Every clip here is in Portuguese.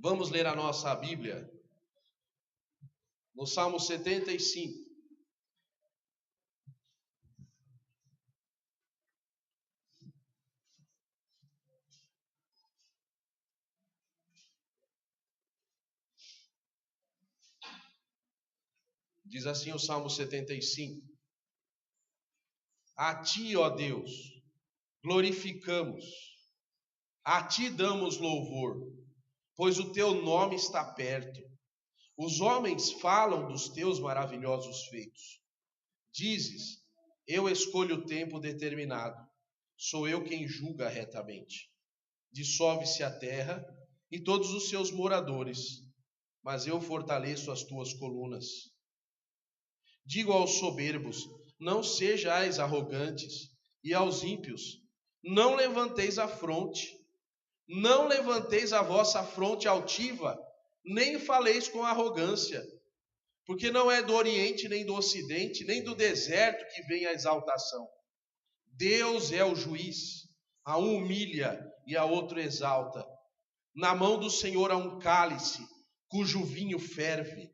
Vamos ler a nossa Bíblia no Salmo 75. Diz assim o Salmo 75: A ti, ó Deus, glorificamos, a ti damos louvor, pois o teu nome está perto. Os homens falam dos teus maravilhosos feitos. Dizes: eu escolho o tempo determinado, sou eu quem julga retamente. Dissolve-se a terra e todos os seus moradores, mas eu fortaleço as tuas colunas. Digo aos soberbos: não sejais arrogantes, e aos ímpios: não levanteis a fronte. Não levanteis a vossa fronte altiva, nem faleis com arrogância, porque não é do Oriente, nem do Ocidente, nem do deserto que vem a exaltação. Deus é o juiz, a um humilha e a outro exalta. Na mão do Senhor há um cálice, cujo vinho ferve,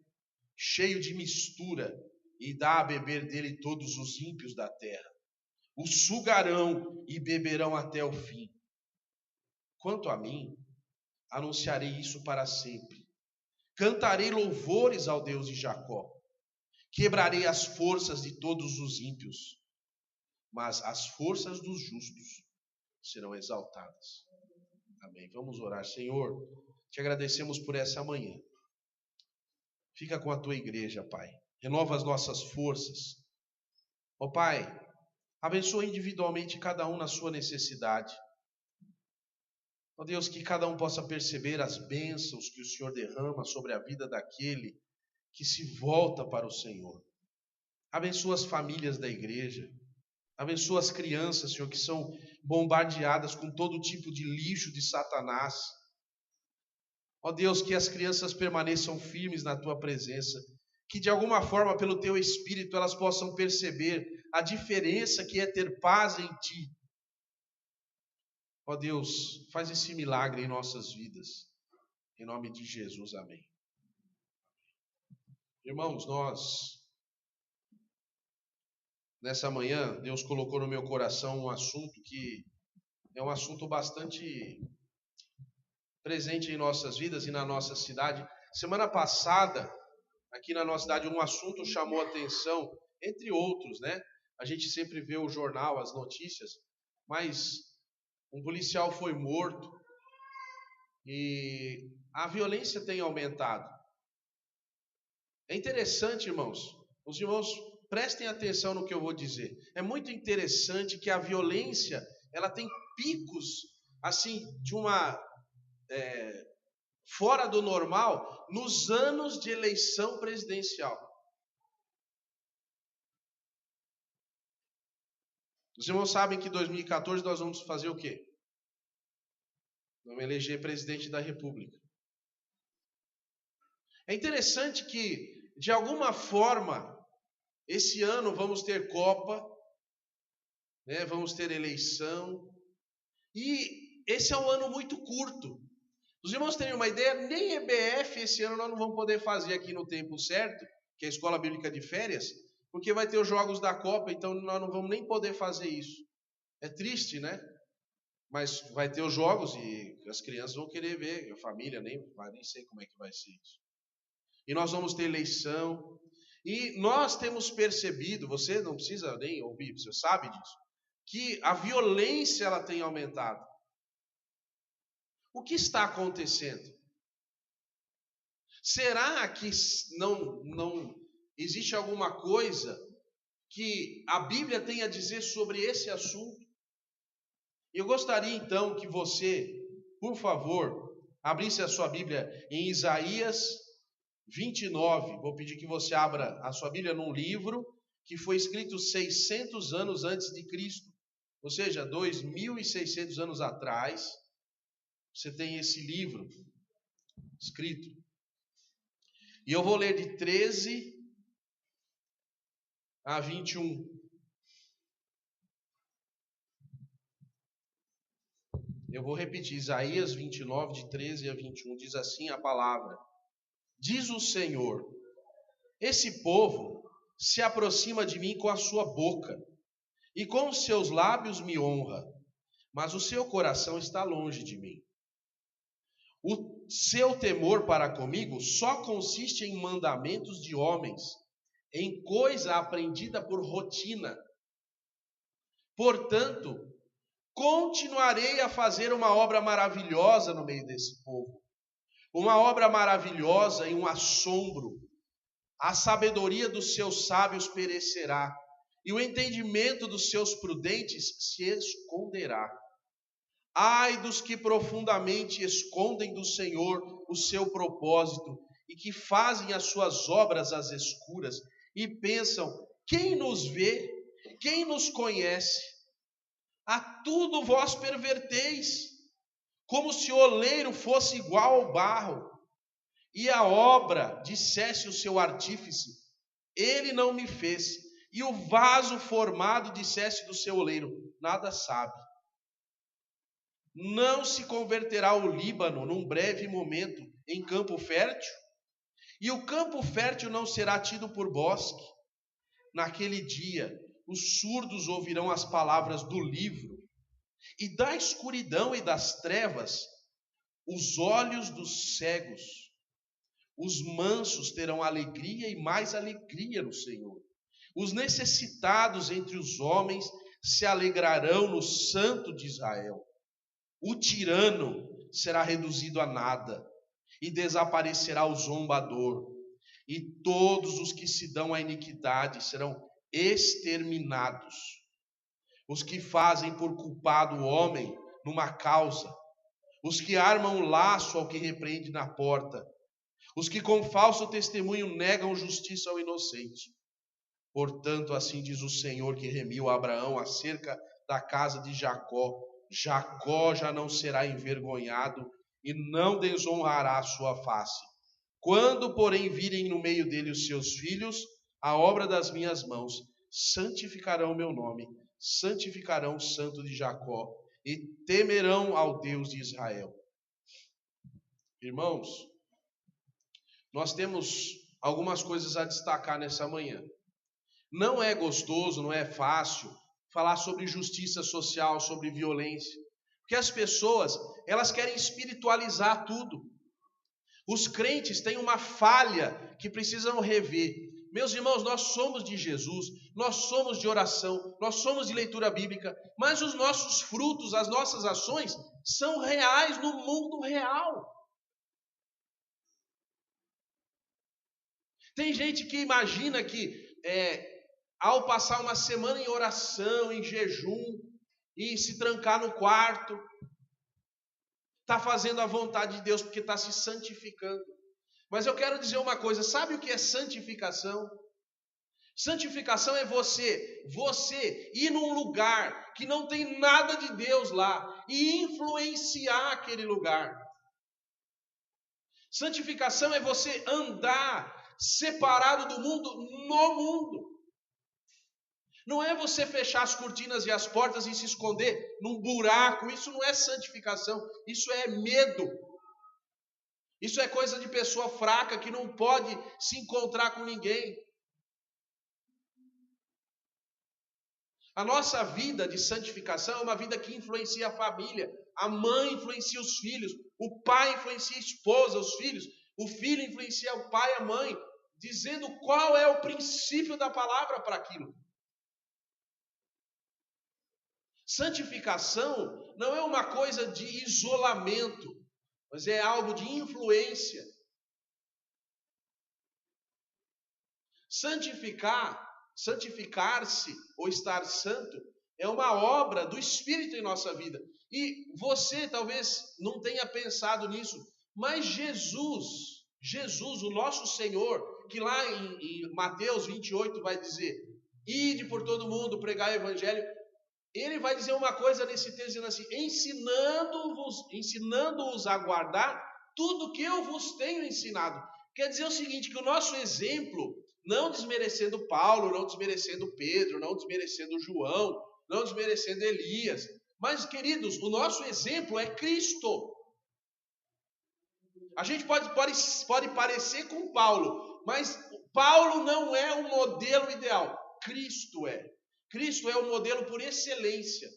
cheio de mistura, e dá a beber dele todos os ímpios da terra. O sugarão e beberão até o fim. Quanto a mim, anunciarei isso para sempre. Cantarei louvores ao Deus de Jacó. Quebrarei as forças de todos os ímpios, mas as forças dos justos serão exaltadas. Amém. Vamos orar. Senhor, te agradecemos por essa manhã. Fica com a tua igreja, Pai. Renova as nossas forças. Ó Pai, abençoa individualmente cada um na sua necessidade. Ó Deus, que cada um possa perceber as bênçãos que o Senhor derrama sobre a vida daquele que se volta para o Senhor. Abençoa as famílias da igreja. Abençoa as crianças, Senhor, que são bombardeadas com todo tipo de lixo de Satanás. Ó Deus, que as crianças permaneçam firmes na tua presença. Que de alguma forma, pelo teu Espírito, elas possam perceber a diferença que é ter paz em ti. Ó Deus, faz esse milagre em nossas vidas. Em nome de Jesus, amém. Irmãos, nessa manhã, Deus colocou no meu coração um assunto que é um assunto bastante presente em nossas vidas e na nossa cidade. Semana passada, aqui na nossa cidade, um assunto chamou a atenção, entre outros, né? A gente sempre vê o jornal, as notícias, mas um policial foi morto e a violência tem aumentado. É interessante, irmãos, os irmãos prestem atenção no que eu vou dizer. É muito interessante que a violência, ela tem picos, assim, de uma fora do normal, nos anos de eleição presidencial. Os irmãos sabem que em 2014 nós vamos fazer o quê? Vamos eleger presidente da República. É interessante que, de alguma forma, esse ano vamos ter Copa, né? Vamos ter eleição, e esse é um ano muito curto. Os irmãos terem uma ideia, nem EBF esse ano nós não vamos poder fazer aqui no tempo certo, que é a Escola Bíblica de Férias, porque vai ter os jogos da Copa, então nós não vamos nem poder fazer isso. É triste, né? Mas vai ter os jogos e as crianças vão querer ver, a família nem sei como é que vai ser isso. E nós vamos ter eleição, e nós temos percebido, você não precisa nem ouvir, você sabe disso, que a violência ela tem aumentado. O que está acontecendo? Será que não existe alguma coisa que a Bíblia tem a dizer sobre esse assunto? Eu gostaria então que você, por favor, abrisse a sua Bíblia em Isaías 29. Vou pedir que você abra a sua Bíblia num livro que foi escrito 600 anos antes de Cristo, ou seja, 2.600 anos atrás. Você tem esse livro escrito. E eu vou ler de 13 a 21. Eu vou repetir, Isaías 29, de 13 a 21, diz assim a palavra: diz o Senhor, esse povo se aproxima de mim com a sua boca, e com os seus lábios me honra, mas o seu coração está longe de mim. O seu temor para comigo só consiste em mandamentos de homens, em coisa aprendida por rotina. Portanto, continuarei a fazer uma obra maravilhosa no meio desse povo. Uma obra maravilhosa e um assombro. A sabedoria dos seus sábios perecerá, e o entendimento dos seus prudentes se esconderá. Ai dos que profundamente escondem do Senhor o seu propósito, e que fazem as suas obras às escuras, e pensam, quem nos vê? Quem nos conhece? A tudo vós perverteis, como se o oleiro fosse igual ao barro, e a obra dissesse o seu artífice, ele não me fez, e o vaso formado dissesse do seu oleiro, nada sabe. Não se converterá o Líbano num breve momento em campo fértil? E o campo fértil não será tido por bosque? Naquele dia, os surdos ouvirão as palavras do livro, e da escuridão e das trevas, os olhos dos cegos. Os mansos terão alegria e mais alegria no Senhor. Os necessitados entre os homens se alegrarão no Santo de Israel. O tirano será reduzido a nada, e desaparecerá o zombador, e todos os que se dão à iniquidade serão exterminados. Os que fazem por culpado o homem numa causa, os que armam laço ao que repreende na porta, os que com falso testemunho negam justiça ao inocente. Portanto, assim diz o Senhor que remiu a Abraão acerca da casa de Jacó: Jacó já não será envergonhado e não desonrará a sua face. Quando, porém, virem no meio dele os seus filhos, a obra das minhas mãos, santificarão o meu nome, santificarão o santo de Jacó e temerão ao Deus de Israel. Irmãos, nós temos algumas coisas a destacar nessa manhã. Não é gostoso, não é fácil falar sobre justiça social, sobre violência, porque as pessoas, elas querem espiritualizar tudo. Os crentes têm uma falha que precisam rever. Meus irmãos, nós somos de Jesus, nós somos de oração, nós somos de leitura bíblica, mas os nossos frutos, as nossas ações são reais no mundo real. Tem gente que imagina que ao passar uma semana em oração, em jejum, e se trancar no quarto, está fazendo a vontade de Deus porque está se santificando. Mas eu quero dizer uma coisa, sabe o que é santificação? Santificação é você ir num lugar que não tem nada de Deus lá e influenciar aquele lugar. Santificação é você andar separado do mundo no mundo. Não é você fechar as cortinas e as portas e se esconder num buraco. Isso não é santificação, isso é medo. Isso é coisa de pessoa fraca que não pode se encontrar com ninguém. A nossa vida de santificação é uma vida que influencia a família. A mãe influencia os filhos, o pai influencia a esposa, os filhos, o filho influencia o pai e a mãe, dizendo qual é o princípio da palavra para aquilo. Santificação não é uma coisa de isolamento, mas é algo de influência. Santificar-se ou estar santo é uma obra do Espírito em nossa vida. E você talvez não tenha pensado nisso, mas Jesus, o nosso Senhor, que lá em Mateus 28 vai dizer: ide por todo mundo, pregar o evangelho. Ele vai dizer uma coisa nesse texto, dizendo assim: ensinando-os a guardar tudo que eu vos tenho ensinado. Quer dizer o seguinte, que o nosso exemplo, não desmerecendo Paulo, não desmerecendo Pedro, não desmerecendo João, não desmerecendo Elias, Mas, queridos, o nosso exemplo é Cristo. A gente pode parecer com Paulo, mas Paulo não é o modelo ideal. Cristo é. Cristo é o modelo por excelência.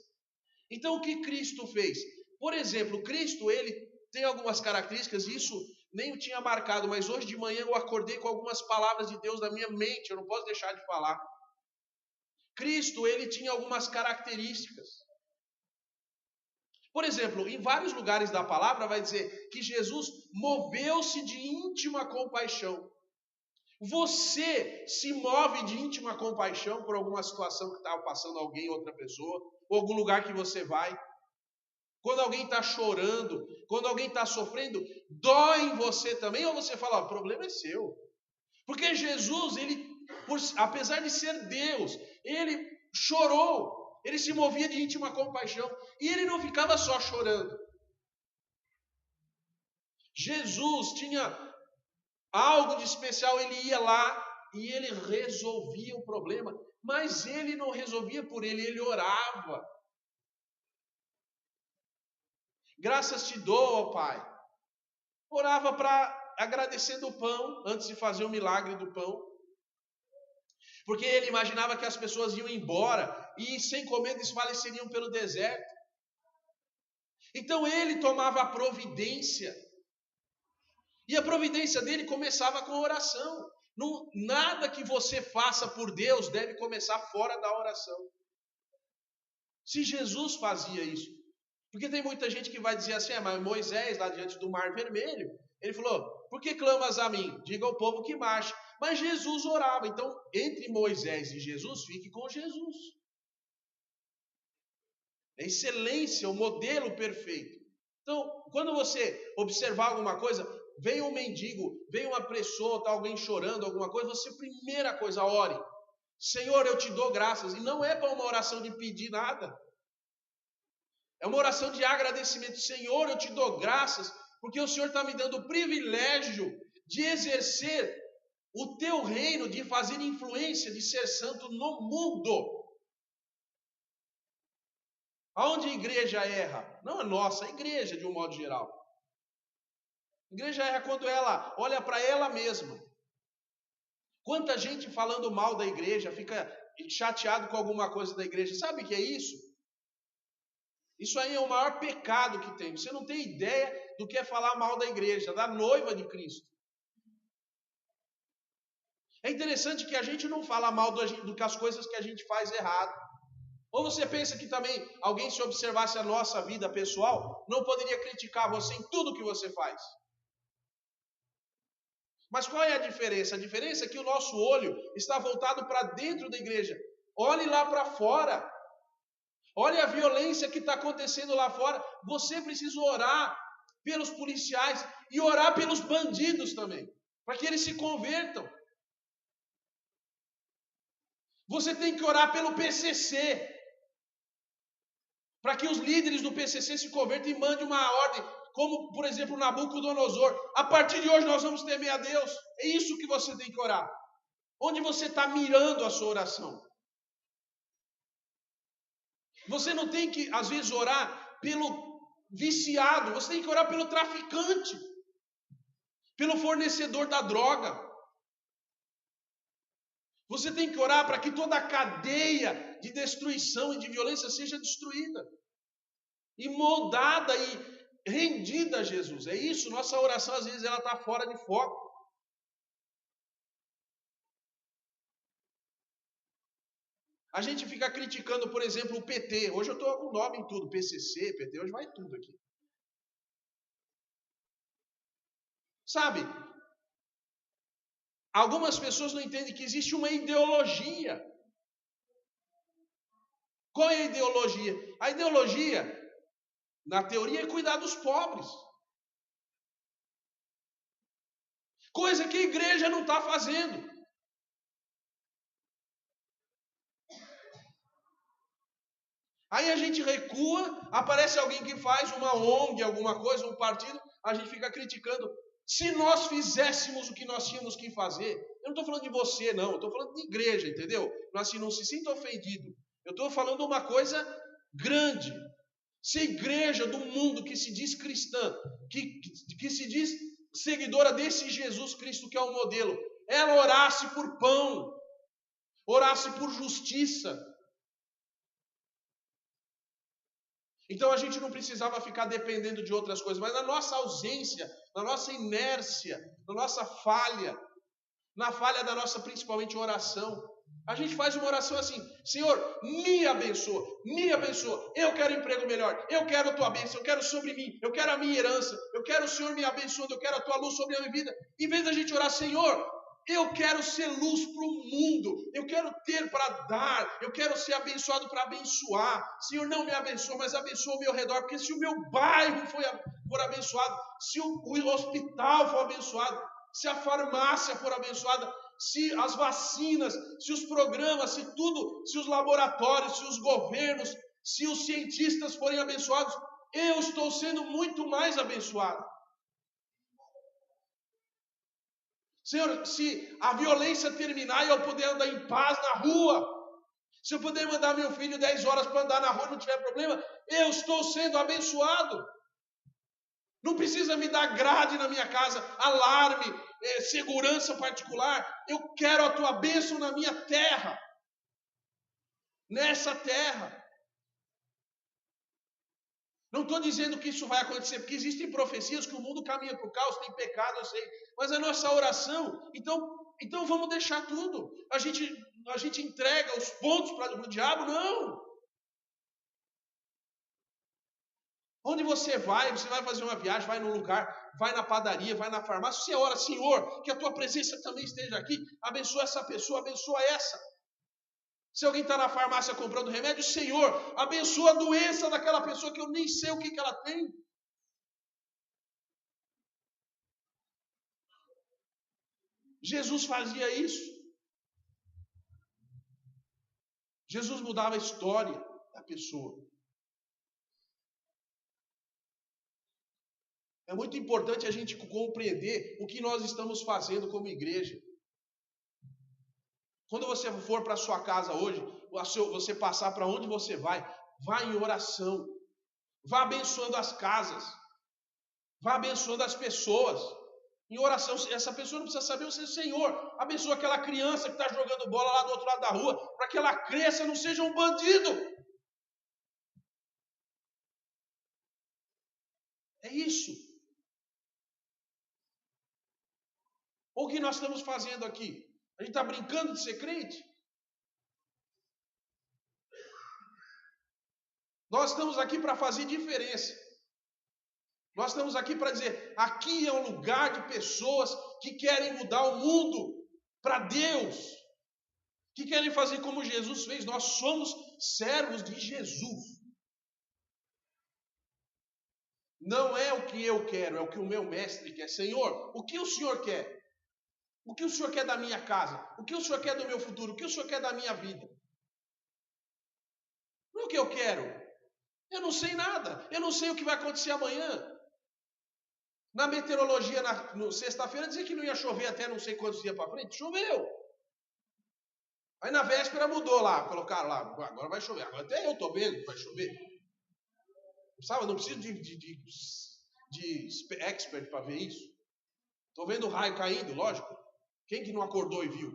Então, o que Cristo fez? Por exemplo, Cristo, ele tem algumas características, isso nem eu tinha marcado, mas hoje de manhã eu acordei com algumas palavras de Deus na minha mente, eu não posso deixar de falar. Cristo, ele tinha algumas características. Por exemplo, em vários lugares da palavra vai dizer que Jesus moveu-se de íntima compaixão. Você se move de íntima compaixão por alguma situação que estava passando alguém, outra pessoa, ou algum lugar que você vai? Quando alguém está chorando, quando alguém está sofrendo, dói em você também? Ou você fala, o problema é seu? Porque Jesus, ele, apesar de ser Deus, ele chorou, ele se movia de íntima compaixão, e ele não ficava só chorando. Jesus tinha algo de especial, ele ia lá e ele resolvia o problema, mas ele não resolvia por ele orava. Graças te dou, ó Pai. Orava agradecendo o pão, antes de fazer o milagre do pão. Porque ele imaginava que as pessoas iam embora e sem comer desfaleceriam pelo deserto. Então ele tomava a providência. E a providência dele começava com a oração. Nada que você faça por Deus deve começar fora da oração. Se Jesus fazia isso. Porque tem muita gente que vai dizer assim, mas Moisés lá diante do Mar Vermelho, ele falou, por que clamas a mim? Diga ao povo que marche. Mas Jesus orava, então entre Moisés e Jesus, fique com Jesus. É excelência, o modelo perfeito. Então, quando você observar alguma coisa, vem um mendigo, vem uma pessoa, está alguém chorando, alguma coisa, você, primeira coisa, ore. Senhor, eu te dou graças. E não é para uma oração de pedir nada. É uma oração de agradecimento. Senhor, eu te dou graças, porque o Senhor está me dando o privilégio de exercer o teu reino, de fazer influência, de ser santo no mundo. Aonde a igreja erra? Não a nossa, a igreja de um modo geral. A igreja erra quando ela olha para ela mesma. Quanta gente falando mal da igreja, fica chateado com alguma coisa da igreja. Sabe o que é isso? Isso aí é o maior pecado que tem. Você não tem ideia do que é falar mal da igreja, da noiva de Cristo. É interessante que a gente não fala mal do que as coisas que a gente faz errado. Ou você pensa que também alguém, se observasse a nossa vida pessoal, não poderia criticar você em tudo que você faz? Mas qual é a diferença? A diferença é que o nosso olho está voltado para dentro da igreja. Olhe lá para fora. Olha a violência que está acontecendo lá fora. Você precisa orar pelos policiais e orar pelos bandidos também, para que eles se convertam. Você tem que orar pelo PCC, para que os líderes do PCC se convertam e mandem uma ordem, como, por exemplo, Nabucodonosor. A partir de hoje nós vamos temer a Deus. É isso que você tem que orar. Onde você está mirando a sua oração? Você não tem que, às vezes, orar pelo viciado. Você tem que orar pelo traficante, pelo fornecedor da droga. Você tem que orar para que toda a cadeia de destruição e de violência seja destruída. E moldada e rendida a Jesus. É isso, nossa oração às vezes ela está fora de foco. A gente fica criticando, por exemplo, o PT. Hoje eu estou com nome em tudo, PCC, PT, hoje vai tudo aqui. Sabe, algumas pessoas não entendem que existe uma ideologia. Qual é a ideologia? A ideologia, na teoria, é cuidar dos pobres. Coisa que a igreja não está fazendo. Aí a gente recua, aparece alguém que faz uma ONG, alguma coisa, um partido, a gente fica criticando. Se nós fizéssemos o que nós tínhamos que fazer, eu não estou falando de você, não, eu estou falando de igreja, entendeu? Mas assim, não se sinta ofendido. Eu estou falando uma coisa grande. Se a igreja do mundo que se diz cristã, que se diz seguidora desse Jesus Cristo que é o modelo, ela orasse por pão, orasse por justiça, então a gente não precisava ficar dependendo de outras coisas, mas na nossa ausência, na nossa inércia, na nossa falha, na falha da nossa principalmente oração, a gente faz uma oração assim: Senhor, me abençoa, eu quero emprego melhor, eu quero a tua bênção, eu quero sobre mim, eu quero a minha herança, eu quero o Senhor me abençoando, eu quero a tua luz sobre a minha vida. Em vez da gente orar: Senhor, eu quero ser luz para o mundo, eu quero ter para dar, eu quero ser abençoado para abençoar. Senhor, não me abençoa, mas abençoa o meu redor, porque se o meu bairro for abençoado, se o hospital for abençoado, se a farmácia for abençoada, se as vacinas, se os programas, se tudo, se os laboratórios, se os governos, se os cientistas forem abençoados, eu estou sendo muito mais abençoado. Senhor, se a violência terminar e eu puder andar em paz na rua, se eu puder mandar meu filho 10 horas para andar na rua e não tiver problema, eu estou sendo abençoado. Não precisa me dar grade na minha casa, alarme, segurança particular. Eu quero a tua bênção na minha terra, nessa terra. Não estou dizendo que isso vai acontecer, porque existem profecias que o mundo caminha para o caos, tem pecado, eu sei. Mas a nossa oração, então vamos deixar tudo. A gente entrega os pontos para o diabo? Não. Onde você vai fazer uma viagem, vai num lugar, vai na padaria, vai na farmácia, você ora: Senhor, que a tua presença também esteja aqui, abençoa essa pessoa, abençoa essa. Se alguém está na farmácia comprando remédio, Senhor, abençoa a doença daquela pessoa que eu nem sei o que ela tem. Jesus fazia isso. Jesus mudava a história da pessoa. É muito importante a gente compreender o que nós estamos fazendo como igreja. Quando você for para a sua casa hoje, você passar para onde você vai, vá em oração. Vá abençoando as casas. Vá abençoando as pessoas. Em oração, essa pessoa não precisa saber, o Senhor, abençoa aquela criança que está jogando bola lá do outro lado da rua, para que ela cresça, não seja um bandido. É isso. O que nós estamos fazendo aqui? A gente está brincando de ser crente? Nós estamos aqui para fazer diferença. Nós estamos aqui para dizer: aqui é um lugar de pessoas que querem mudar o mundo para Deus, que querem fazer como Jesus fez. Nós somos servos de Jesus. Não é o que eu quero, é o que o meu mestre quer. Senhor, o que o Senhor quer? O que o Senhor quer da minha casa? O que o Senhor quer do meu futuro? O que o Senhor quer da minha vida? Não é o que eu quero. Eu não sei nada. Eu não sei o que vai acontecer amanhã. Na meteorologia, sexta-feira, dizia que não ia chover até não sei quantos dias para frente. Choveu. Aí na véspera mudou lá. Colocaram lá. Agora vai chover. Agora até eu estou vendo que vai chover. Sabe, não preciso de expert para ver isso. Estou vendo o raio caindo, lógico. Quem que não acordou e viu?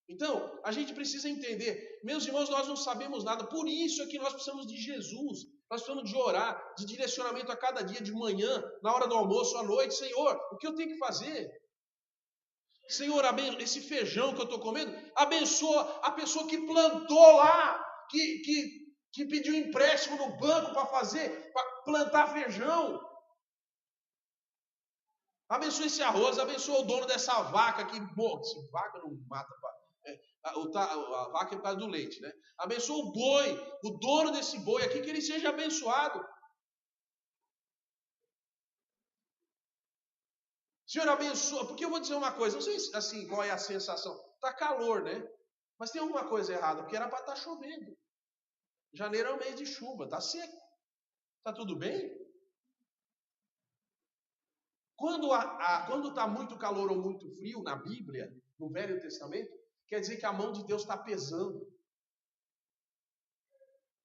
Então, a gente precisa entender. Meus irmãos, nós não sabemos nada. Por isso é que nós precisamos de Jesus. Nós precisamos de orar, de direcionamento a cada dia, de manhã, na hora do almoço, à noite. Senhor, o que eu tenho que fazer? Senhor, esse feijão que eu estou comendo, abençoa a pessoa que plantou lá, que pediu empréstimo no banco para plantar feijão. Abençoa esse arroz, abençoa o dono dessa vaca que, se vaca não mata, a vaca é por causa do leite, né? Abençoa o boi, o dono desse boi aqui, que ele seja abençoado. Senhor, abençoa, porque eu vou dizer uma coisa, não sei assim qual é a sensação. Tá calor, né? Mas tem alguma coisa errada, porque era para estar chovendo. Janeiro é o mês de chuva, tá seco. Tá tudo bem? Quando está muito calor ou muito frio na Bíblia, no Velho Testamento, quer dizer que a mão de Deus está pesando.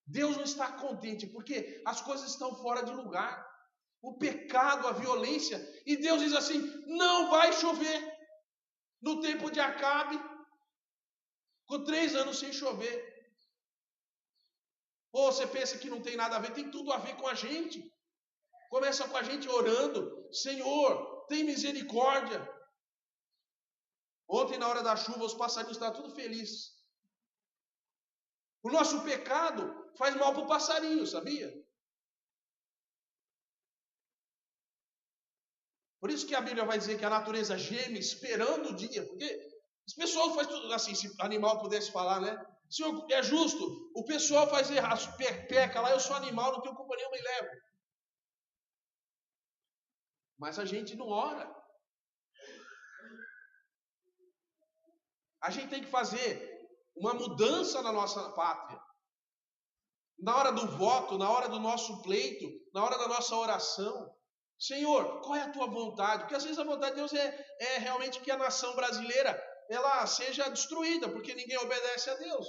Deus não está contente, porque as coisas estão fora de lugar. O pecado, a violência. E Deus diz assim, não vai chover. No tempo de Acabe, com 3 anos sem chover. Ou você pensa que não tem nada a ver? Tem tudo a ver com a gente. Começa com a gente orando. Senhor, tem misericórdia. Ontem, na hora da chuva, os passarinhos estavam tudo felizes. O nosso pecado faz mal para o passarinho, sabia? Por isso que a Bíblia vai dizer que a natureza geme esperando o dia. Porque os pessoal faz tudo assim, se animal pudesse falar, né? Senhor, é justo, o pessoal faz errado, peca lá, eu sou animal, não tenho culpa nenhuma e levo. Mas a gente não ora. A gente tem que fazer uma mudança na nossa pátria. Na hora do voto, na hora do nosso pleito, na hora da nossa oração. Senhor, qual é a tua vontade? Porque às vezes a vontade de Deus é realmente que a nação brasileira ela seja destruída, porque ninguém obedece a Deus.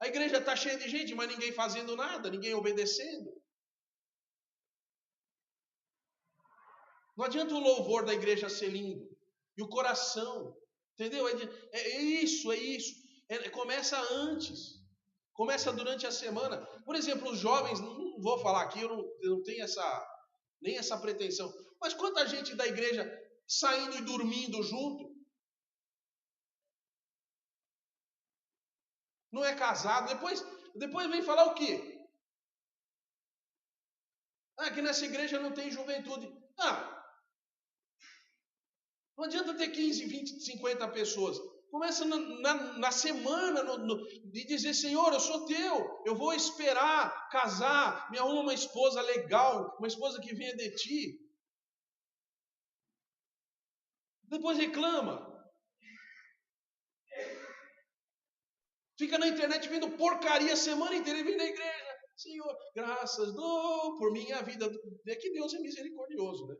A igreja está cheia de gente, mas ninguém fazendo nada, ninguém obedecendo. Não adianta o louvor da igreja ser lindo. E o coração, entendeu? É isso. Começa antes. Começa durante a semana. Por exemplo, os jovens, não vou falar aqui, eu não tenho nem essa pretensão. Mas quanta gente da igreja saindo e dormindo junto? Não é casado. Depois vem falar o quê? Que nessa igreja não tem juventude. Não adianta ter 15, 20, 50 pessoas. Começa na semana de dizer, Senhor, eu sou teu, eu vou esperar casar, me arruma uma esposa legal, uma esposa que venha de ti. Depois reclama. Fica na internet vendo porcaria a semana inteira e vem na igreja. Senhor, graças dou por minha vida. É que Deus é misericordioso, né?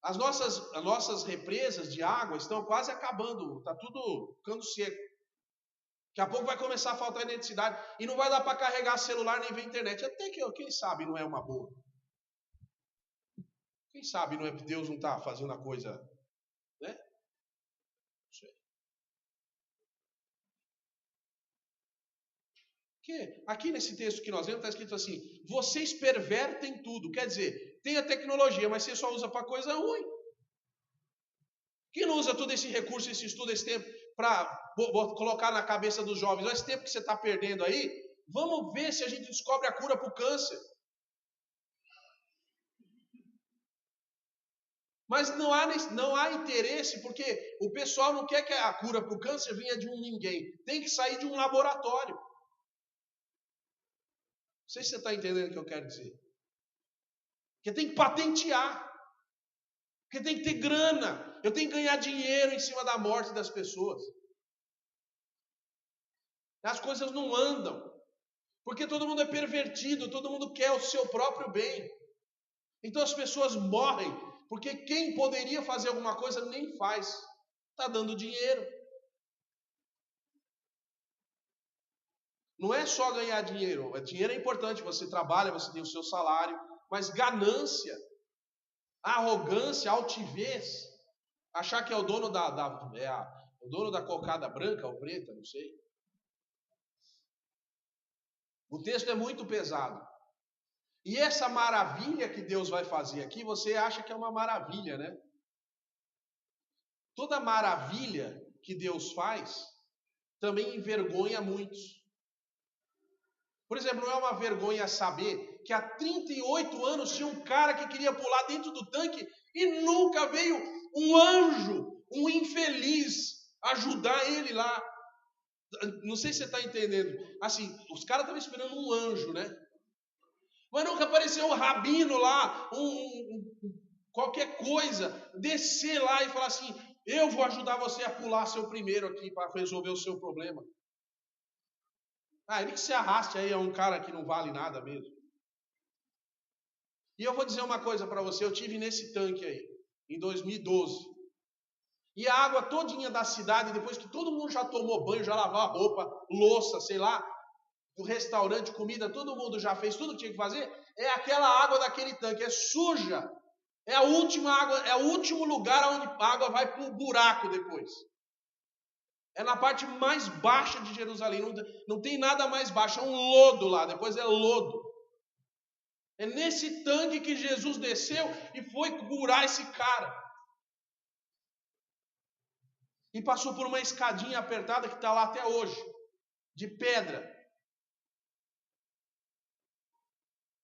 As nossas represas de água estão quase acabando, está tudo ficando seco. Daqui a pouco vai começar a faltar eletricidade e não vai dar para carregar celular nem ver internet. Até que, quem sabe, não é uma boa. Quem sabe não é que Deus não está fazendo a coisa, né? Não sei. Porque aqui nesse texto que nós lemos está escrito assim: vocês pervertem tudo. Quer dizer, tem a tecnologia, mas você só usa para coisa ruim. Quem não usa todo esse recurso, esse estudo, esse tempo para colocar na cabeça dos jovens, olha esse tempo que você está perdendo aí, vamos ver se a gente descobre a cura para o câncer. Mas não há interesse, porque o pessoal não quer que a cura para o câncer venha de um ninguém. Tem que sair de um laboratório. Não sei se você está entendendo o que eu quero dizer. Porque tem que patentear. Porque tem que ter grana. Eu tenho que ganhar dinheiro em cima da morte das pessoas. As coisas não andam. Porque todo mundo é pervertido. Todo mundo quer o seu próprio bem. Então as pessoas morrem. Porque quem poderia fazer alguma coisa nem faz. Está dando dinheiro. Não é só ganhar dinheiro. Dinheiro é importante. Você trabalha, você tem o seu salário. Mas ganância, arrogância, altivez, achar que é o dono o dono da cocada branca ou preta, não sei. O texto é muito pesado. E essa maravilha que Deus vai fazer aqui, você acha que é uma maravilha, né? Toda maravilha que Deus faz também envergonha muitos. Por exemplo, não é uma vergonha saber que há 38 anos tinha um cara que queria pular dentro do tanque e nunca veio um anjo, um infeliz, ajudar ele lá. Não sei se você está entendendo. Assim, os caras estavam esperando um anjo, né? Mas nunca apareceu um rabino lá, qualquer coisa, descer lá e falar assim, eu vou ajudar você a pular seu primeiro aqui para resolver o seu problema. Ele que se arraste aí é um cara que não vale nada mesmo. E eu vou dizer uma coisa para você, eu tive nesse tanque aí, em 2012. E a água todinha da cidade, depois que todo mundo já tomou banho, já lavou a roupa, louça, sei lá, do restaurante, comida, todo mundo já fez tudo que tinha que fazer, é aquela água daquele tanque, é suja. É a última água, é o último lugar onde a água vai para o buraco depois. É na parte mais baixa de Jerusalém, não tem nada mais baixo, é um lodo lá, depois é lodo. É nesse tanque que Jesus desceu e foi curar esse cara. E passou por uma escadinha apertada que está lá até hoje, de pedra.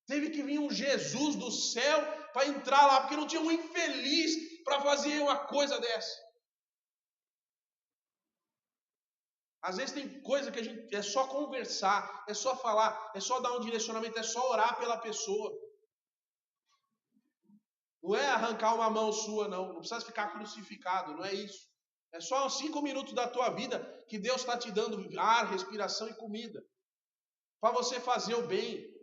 Teve que vir um Jesus do céu para entrar lá, porque não tinha um infeliz para fazer uma coisa dessa. Às vezes tem coisa que a gente é só conversar, é só falar, é só dar um direcionamento, é só orar pela pessoa. Não é arrancar uma mão sua, não. Não precisa ficar crucificado, não é isso. É só 5 minutos da tua vida que Deus está te dando ar, respiração e comida. Para você fazer o bem.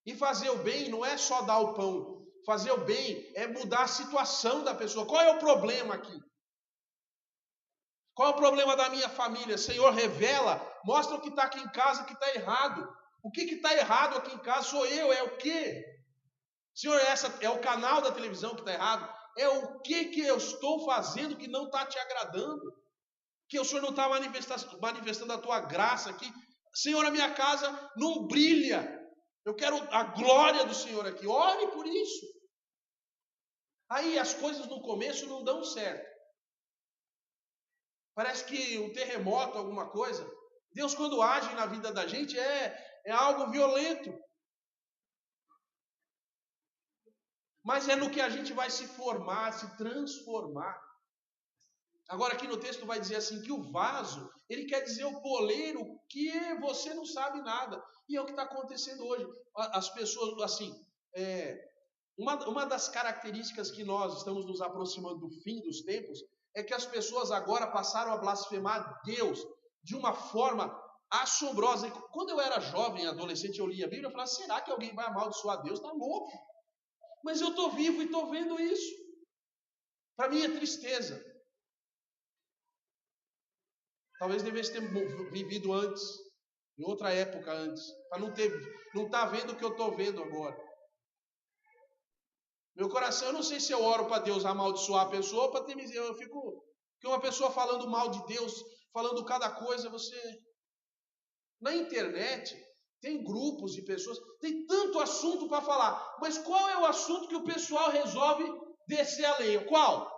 E fazer o bem não é só dar o pão. Fazer o bem é mudar a situação da pessoa. Qual é o problema aqui? Qual é o problema da minha família? Senhor, revela, mostra o que está aqui em casa que está errado. O que está errado aqui em casa sou eu, é o quê? Senhor, essa é o canal da televisão que está errado? É o que eu estou fazendo que não está te agradando? Que o Senhor não está manifestando a tua graça aqui? Senhor, a minha casa não brilha. Eu quero a glória do Senhor aqui. Ore por isso. Aí as coisas no começo não dão certo. Parece que um terremoto, alguma coisa. Deus, quando age na vida da gente, é algo violento. Mas é no que a gente vai se formar, se transformar. Agora aqui no texto vai dizer assim, que o vaso, ele quer dizer o poleiro, que você não sabe nada. E é o que está acontecendo hoje. As pessoas, assim, uma das características que nós estamos nos aproximando do fim dos tempos, é que as pessoas agora passaram a blasfemar Deus de uma forma assombrosa. E quando eu era jovem, adolescente, eu lia a Bíblia e falava, será que alguém vai amaldiçoar Deus? Está louco. Mas eu estou vivo e estou vendo isso. Para mim é tristeza. Talvez devesse ter vivido antes, em outra época antes, para não estar vendo o que eu estou vendo agora. Meu coração, eu não sei se eu oro para Deus amaldiçoar a pessoa ou para ter misericórdia. Eu fico, que uma pessoa falando mal de Deus, falando cada coisa, você... Na internet, tem grupos de pessoas, tem tanto assunto para falar, mas qual é o assunto que o pessoal resolve descer a lenha? Qual?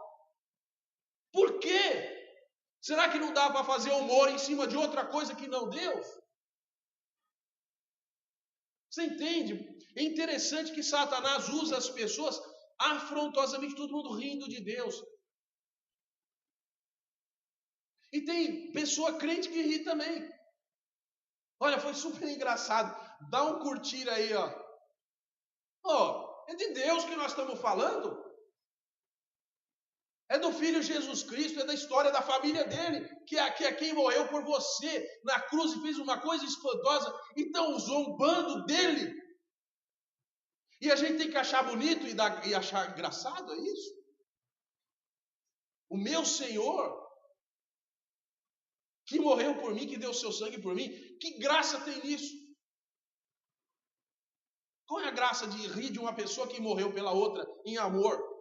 Por quê? Será que não dá para fazer humor em cima de outra coisa que não Deus? Você entende? É interessante que Satanás usa as pessoas afrontosamente, todo mundo rindo de Deus. E tem pessoa crente que ri também. Olha, foi super engraçado. Dá um curtir aí, ó. É de Deus que nós estamos falando. É do Filho Jesus Cristo, é da história da família dele, que é quem morreu por você na cruz e fez uma coisa espantosa. Então, zombando dele. E a gente tem que achar bonito e achar engraçado, é isso? O meu Senhor, que morreu por mim, que deu seu sangue por mim, que graça tem nisso? Qual é a graça de rir de uma pessoa que morreu pela outra em amor?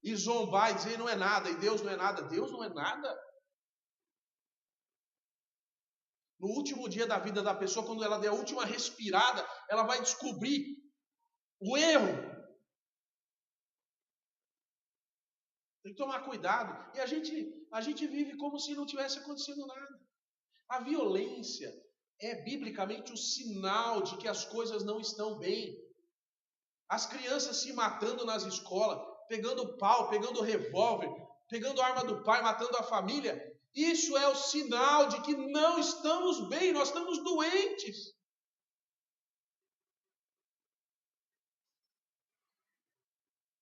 E zombar e dizer não é nada, e Deus não é nada. Deus não é nada. No último dia da vida da pessoa, quando ela der a última respirada, ela vai descobrir o erro. Tem que tomar cuidado. E a gente vive como se não tivesse acontecendo nada. A violência é biblicamente o sinal de que as coisas não estão bem. As crianças se matando nas escolas, pegando pau, pegando revólver, pegando a arma do pai, matando a família. Isso é o sinal de que não estamos bem, nós estamos doentes.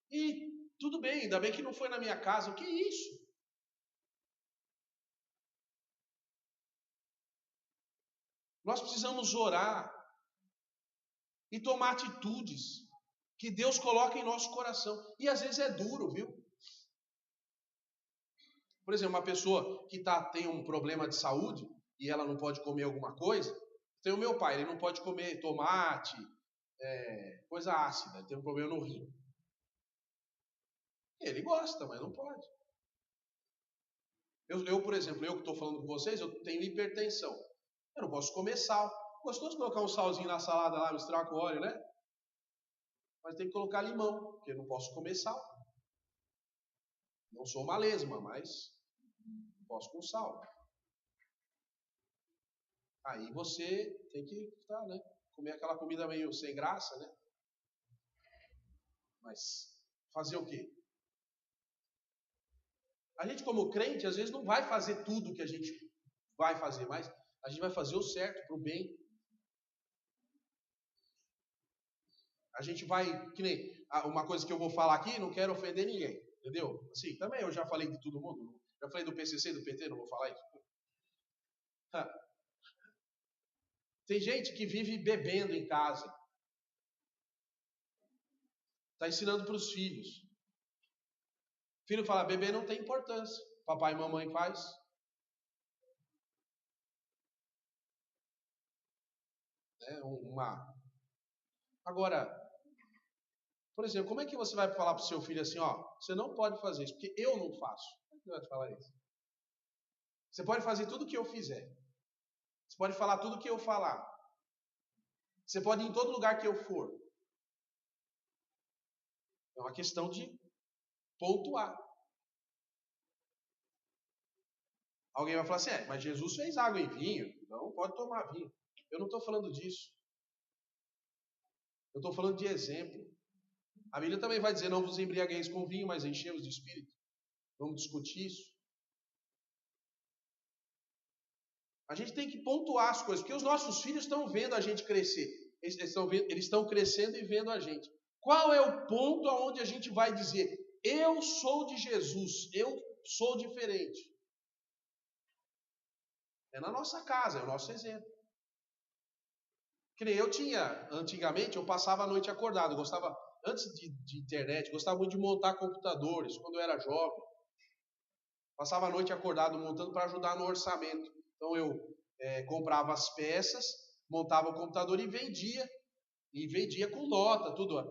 E tudo bem, ainda bem que não foi na minha casa. O que é isso? Nós precisamos orar e tomar atitudes. que Deus coloca em nosso coração. E às vezes é duro, viu? Por exemplo, uma pessoa que tem um problema de saúde e ela não pode comer alguma coisa. Tem o meu pai, ele não pode comer tomate, coisa ácida, ele tem um problema no rim. Ele gosta, mas não pode. Eu, por exemplo, eu que estou falando com vocês, eu tenho hipertensão. Eu não posso comer sal. Gostoso colocar um salzinho na salada lá, misturar com óleo, né? Mas tem que colocar limão, porque eu não posso comer sal. Não sou uma lesma, mas posso com sal. Aí você tem que né? Comer aquela comida meio sem graça, né? Mas fazer o quê? A gente, como crente, às vezes não vai fazer tudo que a gente vai fazer, mas a gente vai fazer o certo, para o bem. A gente vai, que nem uma coisa que eu vou falar aqui, não quero ofender ninguém, entendeu? Assim, também eu já falei de todo mundo, já falei do PCC, do PT, não vou falar isso. Tem gente que vive bebendo em casa. Está ensinando para os filhos. O filho fala, beber não tem importância. Papai e mamãe faz. Agora, por exemplo, como é que você vai falar para o seu filho assim, ó, você não pode fazer isso, porque eu não faço. Como é que você vai falar isso? Você pode fazer tudo o que eu fizer. Você pode falar tudo o que eu falar. Você pode ir em todo lugar que eu for. É uma questão de pontuar. Alguém vai falar assim, mas Jesus fez água em vinho, não pode tomar vinho. Eu não estou falando disso. Eu estou falando de exemplo. A Bíblia também vai dizer, não vos embriagueis com vinho, mas enchei-vos de espírito. Vamos discutir isso. A gente tem que pontuar as coisas, porque os nossos filhos estão vendo a gente crescer. Eles estão crescendo e vendo a gente. Qual é o ponto aonde a gente vai dizer, eu sou de Jesus, eu sou diferente? É na nossa casa, é o nosso exemplo. Que nem eu tinha, antigamente, eu passava a noite acordado, gostava, antes de internet, gostava muito de montar computadores, quando eu era jovem. Passava a noite acordado montando para ajudar no orçamento. Então eu comprava as peças, montava o computador e vendia com nota, tudo.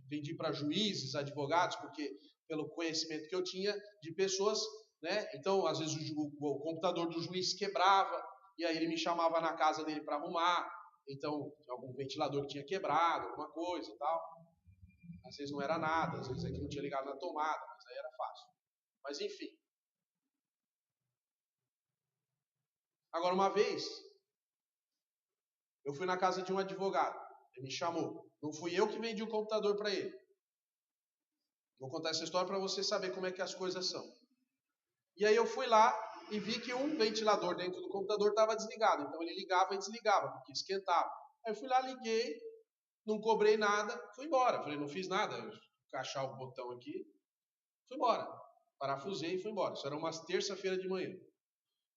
Vendi para juízes, advogados, porque pelo conhecimento que eu tinha de pessoas, né? Então às vezes o computador do juiz quebrava e aí ele me chamava na casa dele para arrumar. Então algum ventilador que tinha quebrado, alguma coisa e tal. Às vezes não era nada, às vezes aqui não tinha ligado na tomada, mas aí era fácil. Mas enfim. Agora, uma vez, eu fui na casa de um advogado, ele me chamou. Não fui eu que vendi o computador para ele. Vou contar essa história para você saber como é que as coisas são. E aí eu fui lá e vi que um ventilador dentro do computador estava desligado. Então ele ligava e desligava, porque esquentava. Aí eu fui lá, liguei, não cobrei nada, fui embora. Falei, não fiz nada, eu encaixar o botão aqui, fui embora. Parafusei e fui embora. Isso era uma terça-feira de manhã.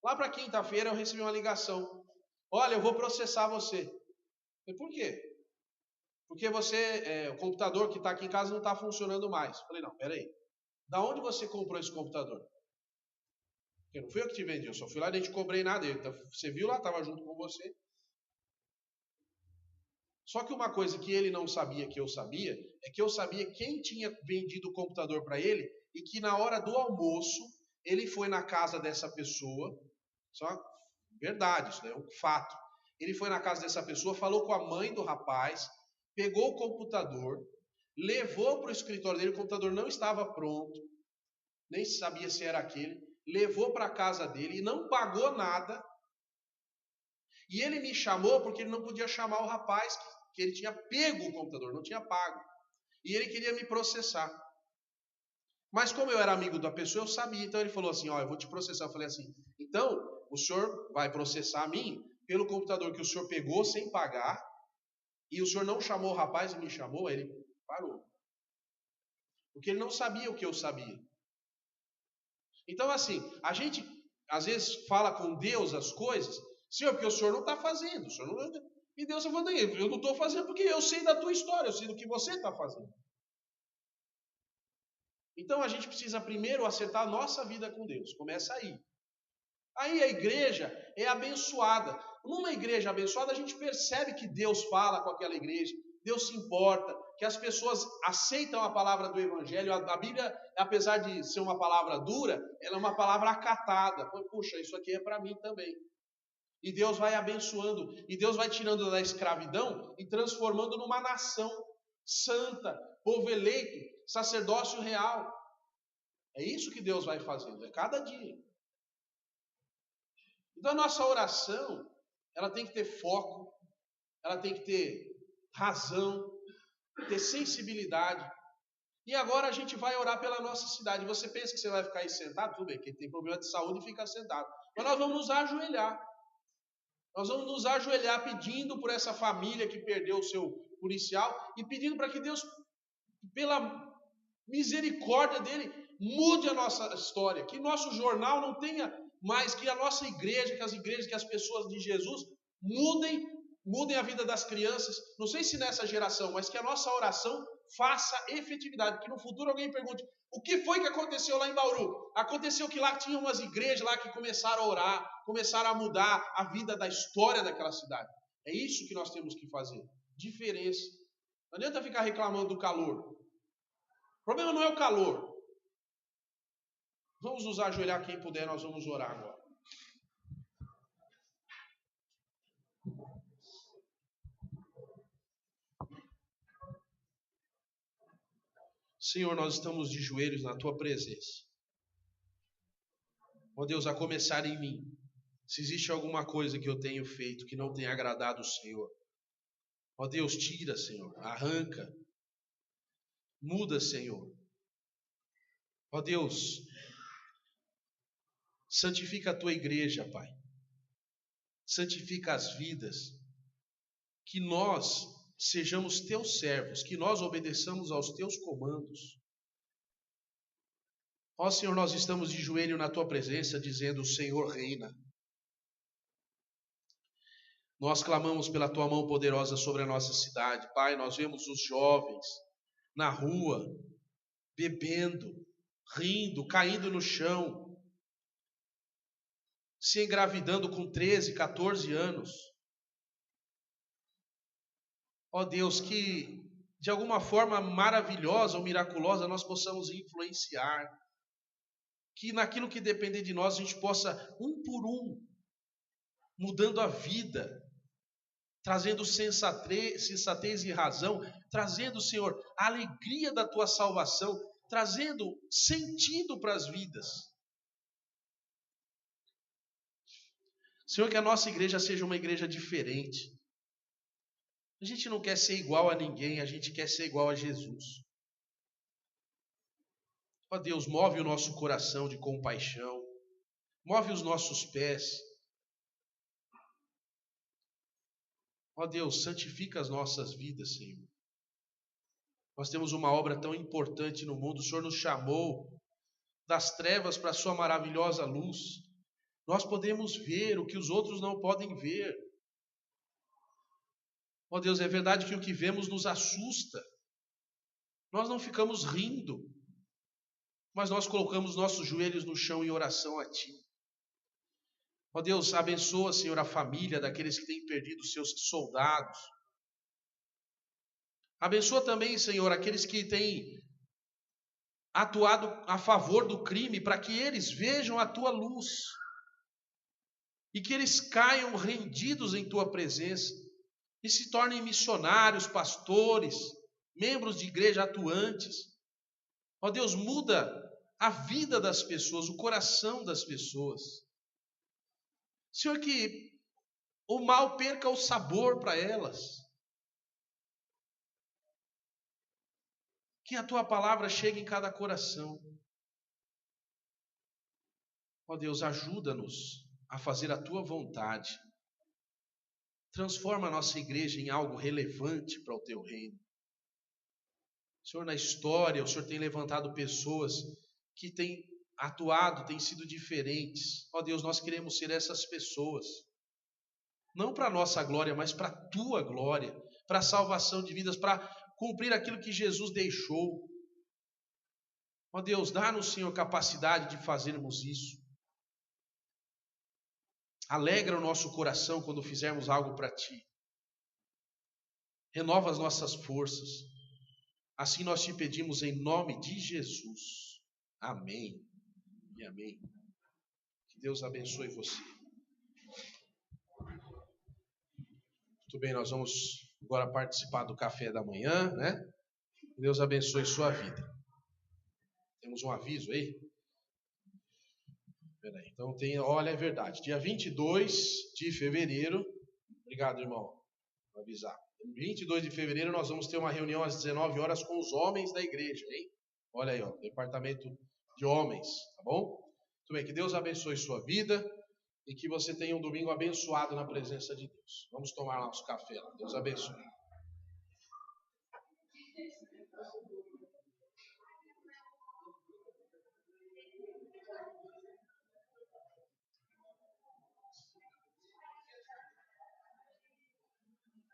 Lá para quinta-feira eu recebi uma ligação. Olha, eu vou processar você. Falei, por quê? Porque o computador que está aqui em casa não está funcionando mais. Falei, não, peraí. Da onde você comprou esse computador? Porque não fui eu que te vendi, eu só fui lá e nem te cobrei nada. Você viu lá, estava junto com você. Só que uma coisa que ele não sabia que eu sabia, é que eu sabia quem tinha vendido o computador para ele e que na hora do almoço ele foi na casa dessa pessoa. Só verdade, isso é um fato. Ele foi na casa dessa pessoa, falou com a mãe do rapaz, pegou o computador, levou para o escritório dele, o computador não estava pronto, nem sabia se era aquele, levou para a casa dele e não pagou nada. E ele me chamou porque ele não podia chamar o rapaz, que ele tinha pego o computador, não tinha pago. E ele queria me processar. Mas como eu era amigo da pessoa, eu sabia. Então ele falou assim, eu vou te processar. Eu falei assim, então o senhor vai processar a mim pelo computador que o senhor pegou sem pagar, e o senhor não chamou o rapaz e me chamou, aí ele parou. Porque ele não sabia o que eu sabia. Então assim, a gente às vezes fala com Deus as coisas, Senhor, porque o senhor não está fazendo, o senhor não... E Deus está falando, eu não estou fazendo porque eu sei da tua história, eu sei do que você está fazendo. Então a gente precisa primeiro acertar a nossa vida com Deus. Começa aí. Aí a igreja é abençoada. Numa igreja abençoada, a gente percebe que Deus fala com aquela igreja, Deus se importa, que as pessoas aceitam a palavra do Evangelho. A Bíblia, apesar de ser uma palavra dura, ela é uma palavra acatada. Puxa, isso aqui é para mim também. E Deus vai abençoando, e Deus vai tirando da escravidão e transformando numa nação santa, povo eleito, sacerdócio real. É isso que Deus vai fazendo, é cada dia. Então a nossa oração, ela tem que ter foco, ela tem que ter razão, ter sensibilidade. E agora a gente vai orar pela nossa cidade. Você pensa que você vai ficar aí sentado? Tudo bem, quem tem problema de saúde fica sentado. Mas nós vamos nos ajoelhar. Nós vamos nos ajoelhar pedindo por essa família que perdeu o seu policial e pedindo para que Deus, pela misericórdia dele, mude a nossa história. Que nosso jornal não tenha mais, que a nossa igreja, que as igrejas, que as pessoas de Jesus mudem a vida das crianças. Não sei se nessa geração, mas que a nossa oração faça efetividade. Que no futuro alguém pergunte, o que foi que aconteceu lá em Bauru? Aconteceu que lá tinha umas igrejas lá que começaram a orar, começaram a mudar a vida da história daquela cidade. É isso que nós temos que fazer. Diferença. Não adianta ficar reclamando do calor. O problema não é o calor. Vamos nos ajoelhar, quem puder, nós vamos orar agora. Senhor, nós estamos de joelhos na Tua presença. Ó Deus, a começar em mim. Se existe alguma coisa que eu tenho feito que não tenha agradado o Senhor, ó Deus, tira, Senhor, arranca, muda, Senhor. Ó Deus, santifica a Tua igreja, Pai. Santifica as vidas. Que nós sejamos Teus servos, que nós obedeçamos aos Teus comandos. Ó Senhor, nós estamos de joelho na Tua presença, dizendo, o Senhor reina. Nós clamamos pela Tua mão poderosa sobre a nossa cidade. Pai, nós vemos os jovens na rua, bebendo, rindo, caindo no chão, se engravidando com 13, 14 anos. Ó Deus, que de alguma forma maravilhosa ou miraculosa nós possamos influenciar. Que naquilo que depender de nós a gente possa, um por um, mudando a vida, trazendo sensatez e razão, trazendo, Senhor, a alegria da Tua salvação, trazendo sentido para as vidas. Senhor, que a nossa igreja seja uma igreja diferente. A gente não quer ser igual a ninguém, a gente quer ser igual a Jesus. Ó Deus, move o nosso coração de compaixão, move os nossos pés. Ó Deus, santifica as nossas vidas, Senhor. Nós temos uma obra tão importante no mundo. O Senhor nos chamou das trevas para a Sua maravilhosa luz. Nós podemos ver o que os outros não podem ver. Ó Deus, é verdade que o que vemos nos assusta. Nós não ficamos rindo, mas nós colocamos nossos joelhos no chão em oração a Ti. Ó Deus, abençoa, Senhor, a família daqueles que têm perdido seus soldados. Abençoa também, Senhor, aqueles que têm atuado a favor do crime, para que eles vejam a Tua luz e que eles caiam rendidos em Tua presença e se tornem missionários, pastores, membros de igreja atuantes. Ó Deus, muda a vida das pessoas, o coração das pessoas. Senhor, que o mal perca o sabor para elas. Que a Tua palavra chegue em cada coração. Ó Deus, ajuda-nos a fazer a Tua vontade. Transforma a nossa igreja em algo relevante para o Teu reino. Senhor, na história, o Senhor tem levantado pessoas que têm atuado, têm sido diferentes. Ó Deus, nós queremos ser essas pessoas. Não para a nossa glória, mas para a tua glória, para a salvação de vidas, para cumprir aquilo que Jesus deixou. Ó Deus, dá-nos, Senhor, capacidade de fazermos isso. Alegra o nosso coração quando fizermos algo para Ti. Renova as nossas forças. Assim nós te pedimos em nome de Jesus. Amém e amém. Que Deus abençoe você. Muito bem, nós vamos agora participar do café da manhã, né? Que Deus abençoe sua vida. Temos um aviso aí? Peraí, então olha, é verdade. Dia 22 de fevereiro, obrigado, irmão, por avisar. 22 de fevereiro nós vamos ter uma reunião às 19 horas com os homens da igreja, hein? Olha aí, ó, departamento de homens, tá bom? Muito bem, que Deus abençoe sua vida e que você tenha um domingo abençoado na presença de Deus. Vamos tomar nosso café lá. Deus abençoe.